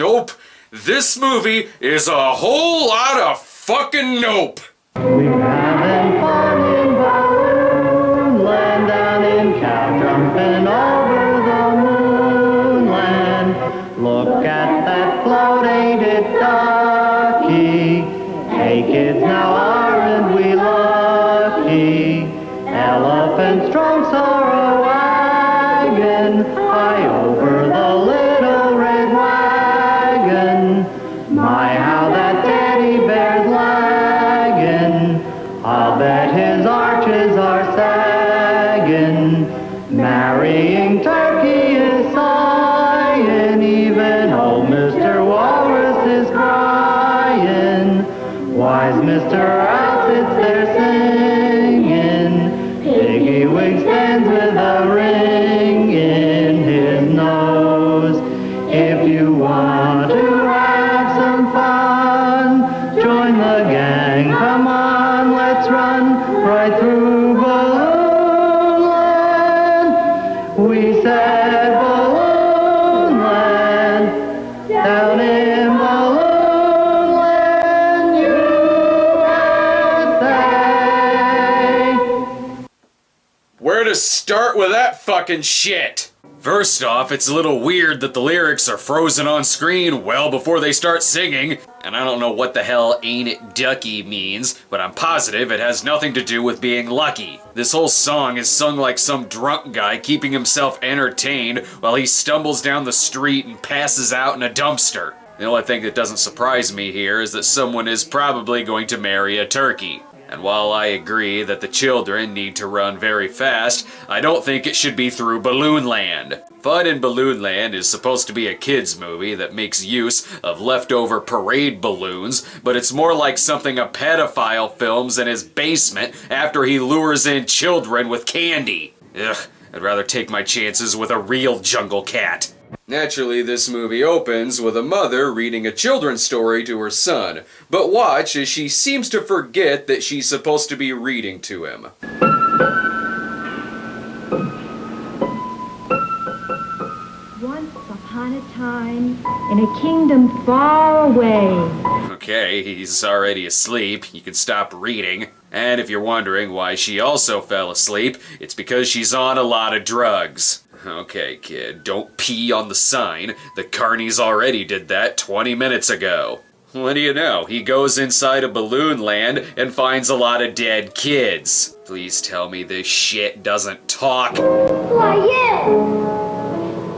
Nope. This movie is a whole lot of fucking nope. We're having fun in Balloonland, down in cow jumping over the moonland. Look at that float, ain't it ducky? Hey kids, now aren't we lucky? Elephant's trunks are a wagon, high over the little red wagon. My, how that teddy bear's lagging. I'll bet his arches are sagging. Marrying Turkey is sighing. Even old Mr. Walrus is crying. Why's Mr. Owl sits there singing? Piggy Wig stands with a ring in his nose. If you want to have some fun, join the gang, come on, let's run right through Balloonland. We said Balloonland, down in Balloonland, USA. Where to start with that fucking shit? First off, it's a little weird that the lyrics are frozen on screen well before they start singing, and I don't know what the hell "ain't it ducky" means, but I'm positive it has nothing to do with being lucky. This whole song is sung like some drunk guy keeping himself entertained while he stumbles down the street and passes out in a dumpster. The only thing that doesn't surprise me here is that someone is probably going to marry a turkey. And while I agree that the children need to run very fast, I don't think it should be through Balloonland. Fun in Balloonland is supposed to be a kids movie that makes use of leftover parade balloons, but it's more like something a pedophile films in his basement after he lures in children with candy. Ugh, I'd rather take my chances with a real jungle cat. Naturally, this movie opens with a mother reading a children's story to her son, but watch as she seems to forget that she's supposed to be reading to him. Once upon a time, in a kingdom far away. Okay, he's already asleep. You can stop reading. And if you're wondering why she also fell asleep, it's because she's on a lot of drugs. Okay, kid, don't pee on the sign. The carnies already did that 20 minutes ago. What do you know? He goes inside a Balloonland and finds a lot of dead kids. Please tell me this shit doesn't talk. Who are you?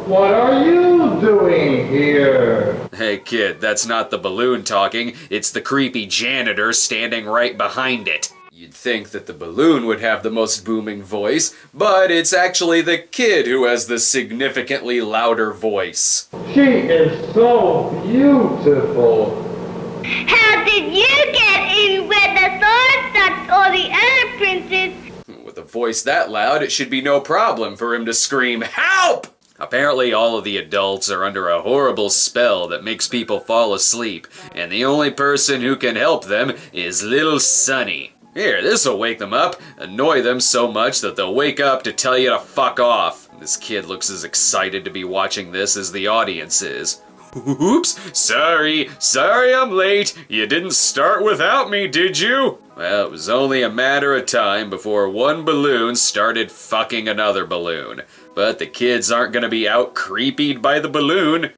What are you doing here? Hey kid, that's not the balloon talking, it's the creepy janitor standing right behind it. You'd think that the balloon would have the most booming voice, but it's actually the kid who has the significantly louder voice. She is so beautiful. How did you get in where the sword stopped all the other princes? With a voice that loud, it should be no problem for him to scream, "Help!" Apparently all of the adults are under a horrible spell that makes people fall asleep, and the only person who can help them is little Sonny. Here, this'll wake them up, annoy them so much that they'll wake up to tell you to fuck off. This kid looks as excited to be watching this as the audience is. Oops, sorry I'm late. You didn't start without me, did you? Well, it was only a matter of time before one balloon started fucking another balloon. But the kids aren't gonna be out creepied by the balloon.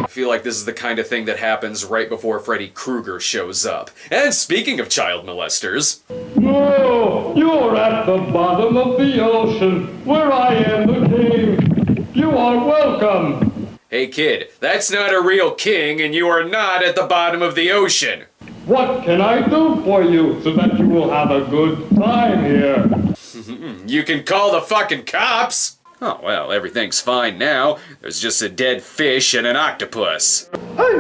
I feel like this is the kind of thing that happens right before Freddy Krueger shows up. And speaking of child molesters... No, you're at the bottom of the ocean, where I am the king. You are welcome. Hey kid, that's not a real king and you are not at the bottom of the ocean. What can I do for you so that you will have a good time here? You can call the fucking cops. Oh, well, everything's fine now. There's just a dead fish and an octopus. Hey,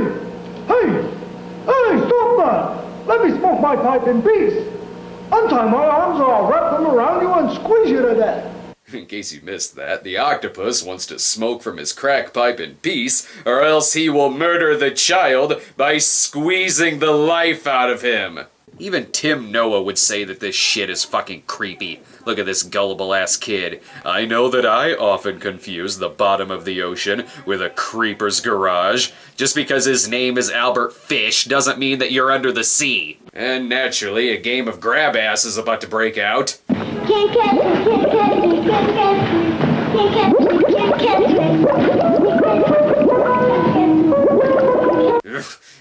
stop that! Let me smoke my pipe in peace. Untie my arms or I'll wrap them around you and squeeze you to death. In case you missed that, the octopus wants to smoke from his crack pipe in peace, or else he will murder the child by squeezing the life out of him. Even Tim Noah would say that this shit is fucking creepy. Look at this gullible-ass kid. I know that I often confuse the bottom of the ocean with a creeper's garage. Just because his name is Albert Fish doesn't mean that you're under the sea. And naturally, a game of grab-ass is about to break out. Can't catch me, can't catch me, can't catch me. Can't catch me, can't catch me.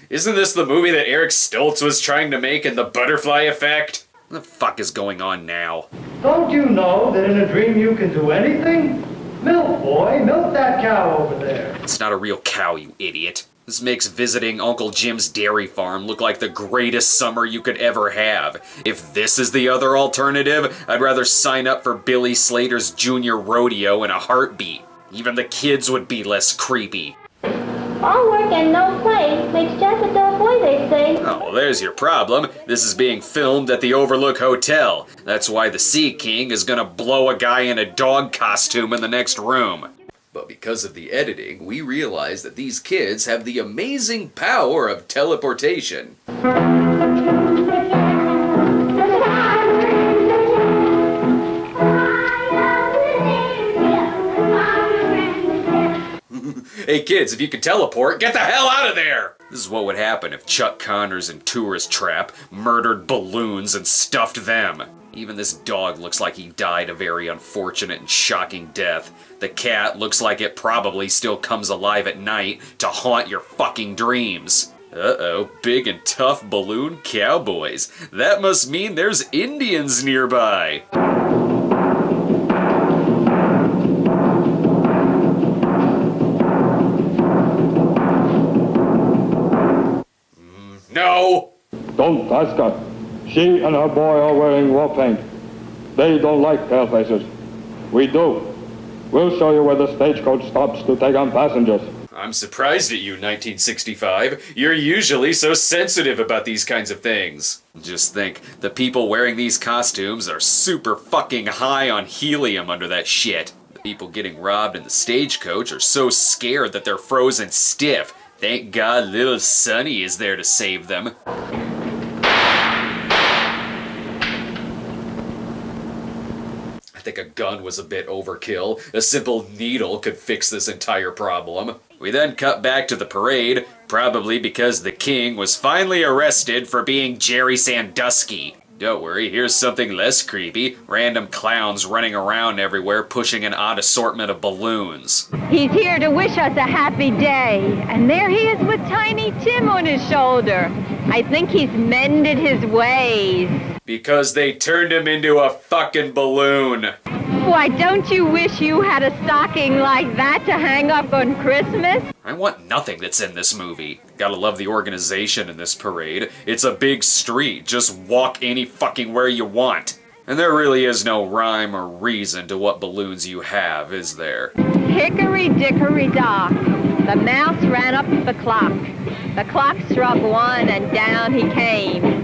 Isn't this the movie that Eric Stoltz was trying to make in The Butterfly Effect? What the fuck is going on now? Don't you know that in a dream you can do anything? Milk, boy, milk that cow over there. It's not a real cow, you idiot. This makes visiting Uncle Jim's dairy farm look like the greatest summer you could ever have. If this is the other alternative, I'd rather sign up for Billy Slater's Junior Rodeo in a heartbeat. Even the kids would be less creepy. All work and no play makes Jack a dull boy, they say. Oh, well, there's your problem. This is being filmed at the Overlook Hotel. That's why the Sea King is gonna blow a guy in a dog costume in the next room. But because of the editing, we realize that these kids have the amazing power of teleportation. Hey kids, if you could teleport, get the hell out of there! This is what would happen if Chuck Connors in Tourist Trap murdered balloons and stuffed them. Even this dog looks like he died a very unfortunate and shocking death. The cat looks like it probably still comes alive at night to haunt your fucking dreams. Uh-oh, big and tough balloon cowboys. That must mean there's Indians nearby. No! Don't ask her. She and her boy are wearing war paint. They don't like pale faces. We do. We'll show you where the stagecoach stops to take on passengers. I'm surprised at you, 1965. You're usually so sensitive about these kinds of things. Just think, the people wearing these costumes are super fucking high on helium under that shit. The people getting robbed in the stagecoach are so scared that they're frozen stiff. Thank God little Sonny is there to save them. I think a gun was a bit overkill. A simple needle could fix this entire problem. We then cut back to the parade, probably because the king was finally arrested for being Jerry Sandusky. Don't worry, here's something less creepy. Random clowns running around everywhere pushing an odd assortment of balloons. He's here to wish us a happy day. And there he is with Tiny Tim on his shoulder. I think he's mended his ways. Because they turned him into a fucking balloon. Why, don't you wish you had a stocking like that to hang up on Christmas? I want nothing that's in this movie. Gotta love the organization in this parade. It's a big street, just walk any fucking where you want. And there really is no rhyme or reason to what balloons you have, is there? Hickory dickory dock. The mouse ran up the clock. The clock struck 1 and down he came.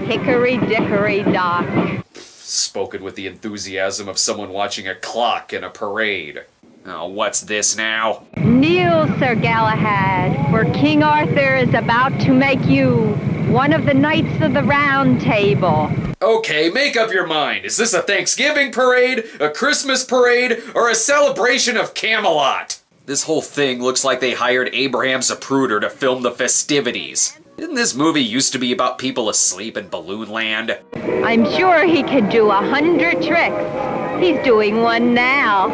Hickory dickory dock. Spoken with the enthusiasm of someone watching a clock in a parade. Oh, what's this now? Kneel, Sir Galahad, for King Arthur is about to make you one of the knights of the Round Table. Okay, make up your mind. Is this a Thanksgiving parade, a Christmas parade, or a celebration of Camelot? This whole thing looks like they hired Abraham Zapruder to film the festivities. Didn't this movie used to be about people asleep in Balloon Land? I'm sure he could do 100 tricks. He's doing one now.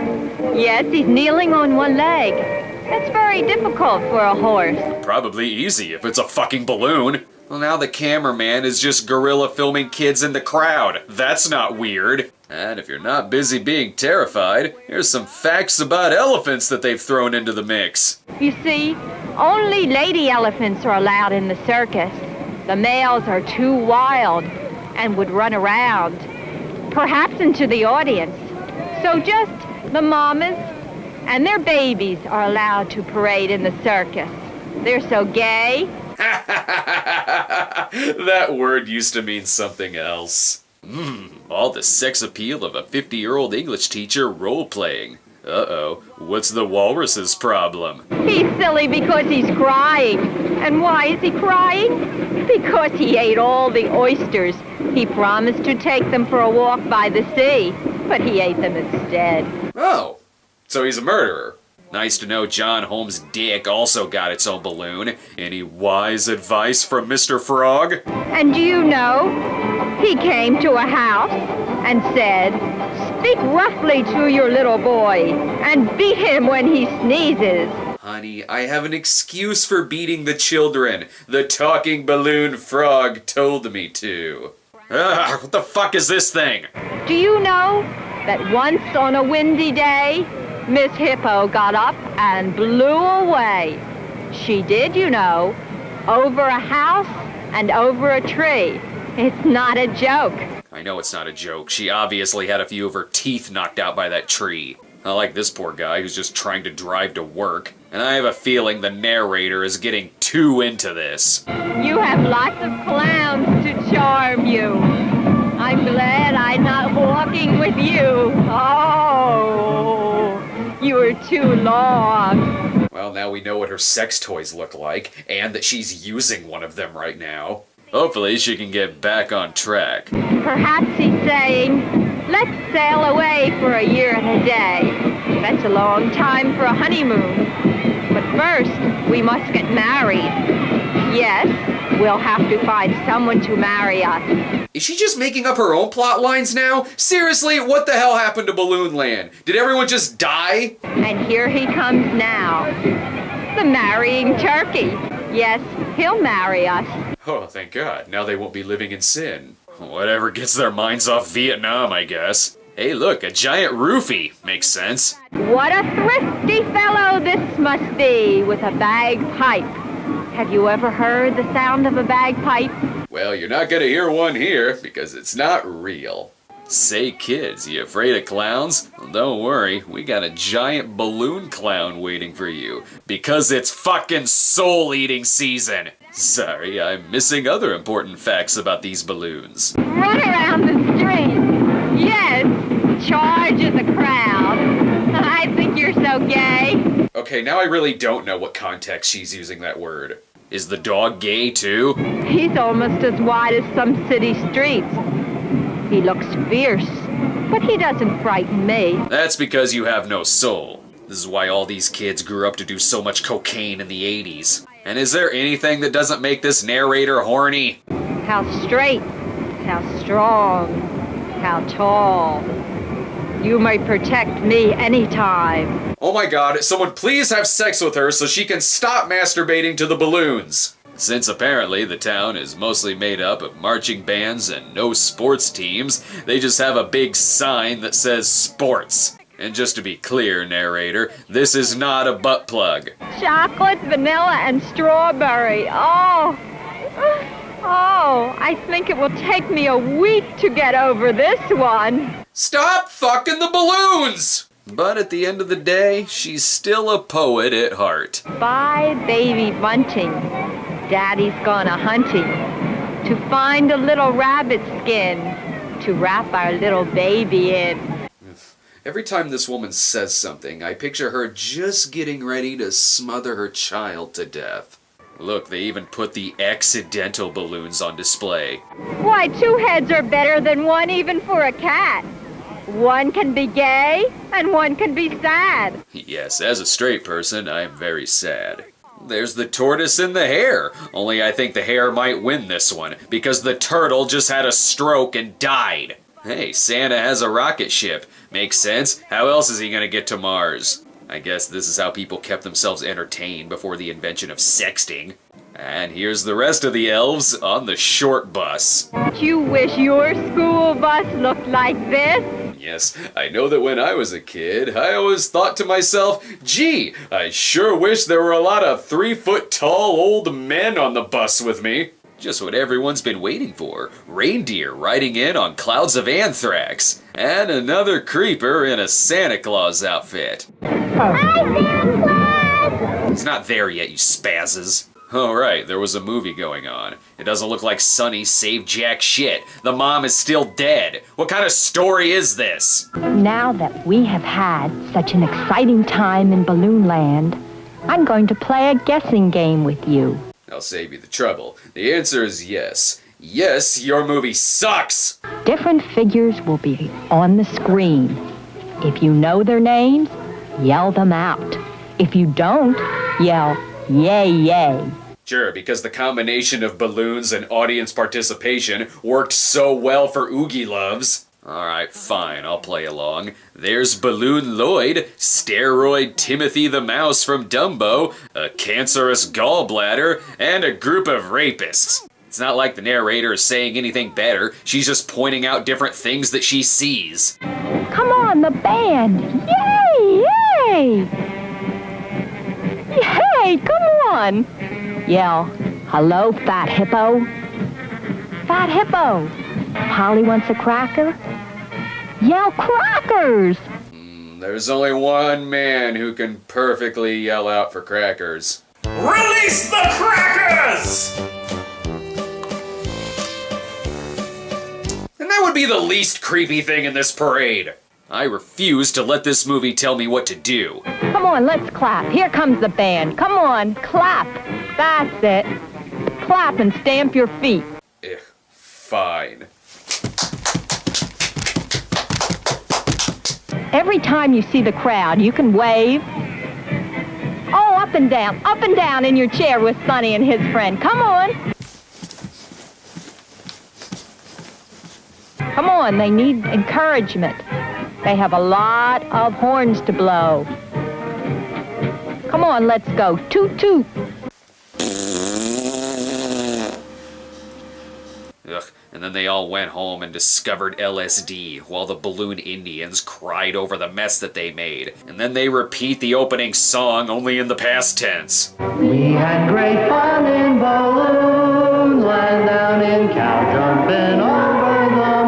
Yes, he's kneeling on one leg. That's very difficult for a horse. Probably easy if it's a fucking balloon. Well, now the cameraman is just guerrilla filming kids in the crowd. That's not weird. And if you're not busy being terrified, here's some facts about elephants that they've thrown into the mix. You see, only lady elephants are allowed in the circus. The males are too wild and would run around, perhaps into the audience. So just the mamas and their babies are allowed to parade in the circus. They're so gay. That word used to mean something else. All the sex appeal of a 50-year-old English teacher role-playing. Uh-oh, what's the walrus's problem? He's silly because he's crying. And why is he crying? Because he ate all the oysters. He promised to take them for a walk by the sea, but he ate them instead. Oh, so he's a murderer. Nice to know John Holmes' dick also got its own balloon. Any wise advice from Mr. Frog? And do you know, he came to a house and said, "Speak roughly to your little boy and beat him when he sneezes." Honey, I have an excuse for beating the children. The talking balloon frog told me to. Ugh, what the fuck is this thing? Do you know that once on a windy day, Miss Hippo got up and blew away? She did, you know, over a house and over a tree. It's not a joke. I know it's not a joke. She obviously had a few of her teeth knocked out by that tree. I like this poor guy who's just trying to drive to work. And I have a feeling the narrator is getting too into this. You have lots of clowns to charm you. I'm glad I'm not walking with you. Oh, you are too long. Well, now we know what her sex toys look like, and that she's using one of them right now. Hopefully she can get back on track. Perhaps he's saying, let's sail away for a year and a day. That's a long time for a honeymoon. But first, we must get married. Yes, we'll have to find someone to marry us. Is she just making up her own plot lines now? Seriously, what the hell happened to Balloon Land? Did everyone just die? And here he comes now. The marrying turkey. Yes, he'll marry us. Oh, thank God. Now they won't be living in sin. Whatever gets their minds off Vietnam, I guess. Hey, look, a giant roofie. Makes sense. What a thrifty fellow this must be with a bagpipe. Have you ever heard the sound of a bagpipe? Well, you're not gonna hear one here, because it's not real. Say, kids, you afraid of clowns? Well, don't worry, we got a giant balloon clown waiting for you. Because it's fucking soul-eating season. Sorry, I'm missing other important facts about these balloons. Run around the street. Yes, charge at the crowd. I think you're so gay. Okay, now I really don't know what context she's using that word. Is the dog gay too? He's almost as wide as some city streets. He looks fierce, but he doesn't frighten me. That's because you have no soul. This is why all these kids grew up to do so much cocaine in the 80s. And is there anything that doesn't make this narrator horny? How straight, how strong, how tall. You may protect me anytime. Oh my God, someone please have sex with her so she can stop masturbating to the balloons. Since apparently the town is mostly made up of marching bands and no sports teams, they just have a big sign that says sports. And just to be clear, narrator, this is not a butt plug. Chocolate, vanilla, and strawberry. Oh, I think it will take me a week to get over this one. Stop fucking the balloons! But at the end of the day, she's still a poet at heart. Bye, baby bunting. Daddy's gone a-hunting to find a little rabbit skin to wrap our little baby in. Every time this woman says something, I picture her just getting ready to smother her child to death. Look, they even put the accidental balloons on display. Why, two heads are better than one even for a cat. One can be gay, and one can be sad. Yes, as a straight person, I'm very sad. There's the tortoise and the hare. Only I think the hare might win this one, because the turtle just had a stroke and died. Hey, Santa has a rocket ship. Makes sense. How else is he gonna get to Mars? I guess this is how people kept themselves entertained before the invention of sexting. And here's the rest of the elves on the short bus. You wish your school bus looked like this? Yes, I know that when I was a kid, I always thought to myself, gee, I sure wish there were a lot of 3-foot-tall old men on the bus with me. Just what everyone's been waiting for. Reindeer riding in on clouds of anthrax. And another creeper in a Santa Claus outfit. Hi, Santa Claus! He's not there yet, you spazzes. Oh right, there was a movie going on. It doesn't look like Sonny saved jack shit. The mom is still dead. What kind of story is this? Now that we have had such an exciting time in Balloon Land, I'm going to play a guessing game with you. I'll save you the trouble. The answer is yes. Yes, your movie sucks! Different figures will be on the screen. If you know their names, yell them out. If you don't, yell, yay, yay. Sure, because the combination of balloons and audience participation worked so well for Oogie Loves. Alright, fine, I'll play along. There's Balloon Lloyd, Steroid Timothy the Mouse from Dumbo, a cancerous gallbladder, and a group of rapists. It's not like the narrator is saying anything better, she's just pointing out different things that she sees. Come on, the band! Yay, yay! Yay, come on! Yell, hello, Fat Hippo. Fat Hippo. Polly wants a cracker? Yell crackers! There's only one man who can perfectly yell out for crackers. Release the crackers! And that would be the least creepy thing in this parade. I refuse to let this movie tell me what to do. Come on, let's clap. Here comes the band. Come on, clap. That's it. Clap and stamp your feet. Fine. Every time you see the crowd, you can wave. Oh, up and down in your chair with Sonny and his friend. Come on. Come on, they need encouragement. They have a lot of horns to blow. Come on, let's go. Toot toot. Ugh, and then they all went home and discovered LSD while the Balloon Indians cried over the mess that they made. And then they repeat the opening song only in the past tense. We had great fun in Balloon Land, down in cow jumping over the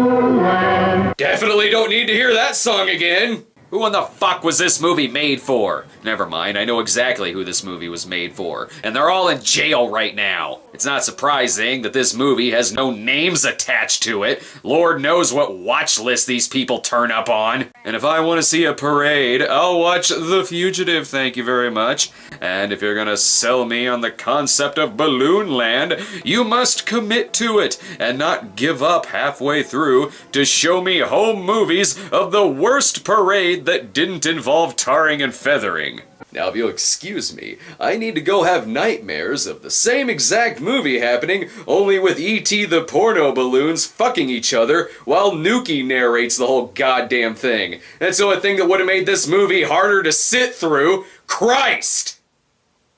moonland. Definitely don't need to hear that song again! Who in the fuck was this movie made for? Never mind, I know exactly who this movie was made for. And they're all in jail right now. It's not surprising that this movie has no names attached to it. Lord knows what watch list these people turn up on. And if I want to see a parade, I'll watch The Fugitive, thank you very much. And if you're gonna sell me on the concept of Balloon Land, you must commit to it and not give up halfway through to show me home movies of the worst parade that didn't involve tarring and feathering. Now, if you'll excuse me, I need to go have nightmares of the same exact movie happening, only with E.T. the porno balloons fucking each other while Nuki narrates the whole goddamn thing. That's the only thing that would have made this movie harder to sit through. Christ!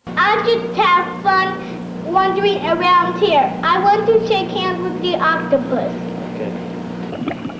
I just have fun wandering around here. I want to shake hands with the octopus. Okay.